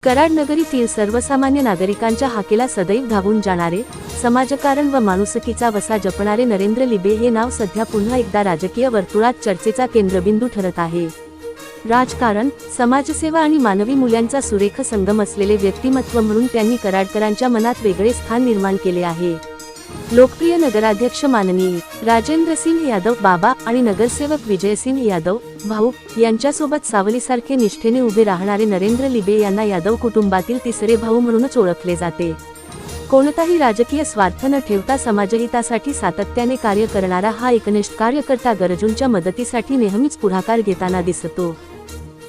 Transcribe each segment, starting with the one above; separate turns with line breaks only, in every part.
कराड नगरीतील सर्वसामान्य नागरिकांच्या हाकेला सदैव धावून जाणारे, समाजकारण व माणुसकीचा वसा जपणारे नरेंद्र लिबे हे नाव सध्या पुन्हा एकदा राजकीय वर्तुळात चर्चेचा केंद्रबिंदू ठरत आहे. राजकारण, समाजसेवा आणि मानवी मूल्यांचा सुरेख संगम असलेले व्यक्तिमत्व म्हणून त्यांनी कराडकरांच्या मनात वेगळे स्थान निर्माण केले आहे. लोकप्रिय नगराध्यक्ष माननीय राजेंद्रसिंह यादव बाबा आणि नगरसेवक विजयसिंह यादव भाऊ यांच्यासोबत सावलीसारखे निष्ठेने उभे राहणारे नरेंद्र लिबे यांना यादव कुटुंबातील तिसरे भाऊ म्हणूनच ओळखले जाते. कोणताही राजकीय स्वार्थ न ठेवता समाजहितासाठी सातत्याने कार्य करणारा हा एकनिष्ठ कार्यकर्ता गरजूंच्या मदतीसाठी नेहमीच पुढाकार घेताना दिसतो.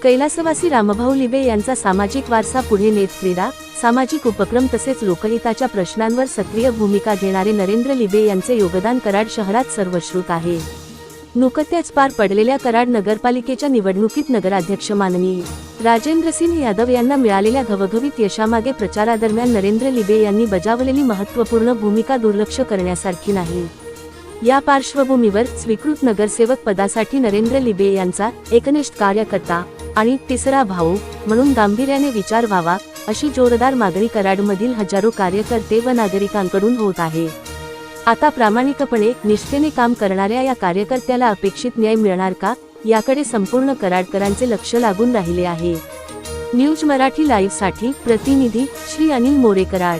कैलासवासी रामभाऊ लिबे यांचा सामाजिक वारसा पुढे नेत क्रीडा, सामाजिक उपक्रम तसेच लोकहिताच्या प्रश्नांवर सक्रिय भूमिका घेणारे नरेंद्र लिबे यांचे योगदान कराड शहरात सर्वश्रुत आहे. नुकत्याच पार पडलेल्या कराड नगरपालिकेच्या निवडणुकीत नगराध्यक्ष माननीय राजेंद्रसिंह यादव यांना मिळालेल्या घवघवीत यशामागे प्रचारादरम्यान नरेंद्र लिबे यांनी बजावलेली महत्त्वपूर्ण भूमिका दुर्लक्ष करण्यासारखी नाही. या पार्श्वभूमीवर स्वीकृत नगरसेवक पदासाठी नरेंद्र लिबे यांचा एकनिष्ठ कार्यकर्ता आणि तिसरा भाऊ म्हणून गांभीर्याने विचार व्हावा, अशी जोरदार मागणी कराडमधील हजारो कार्यकर्ते व नागरिकांकडून होत आहे. आता प्रामाणिकपणे निष्ठेने काम करणाऱ्या या कार्यकर्त्याला अपेक्षित न्याय मिळणार का, याकडे संपूर्ण कराडकरांचे लक्ष लागून राहिले आहे. न्यूज मराठी लाईव्हसाठी प्रतिनिधी श्री अनिल मोरे, कराड.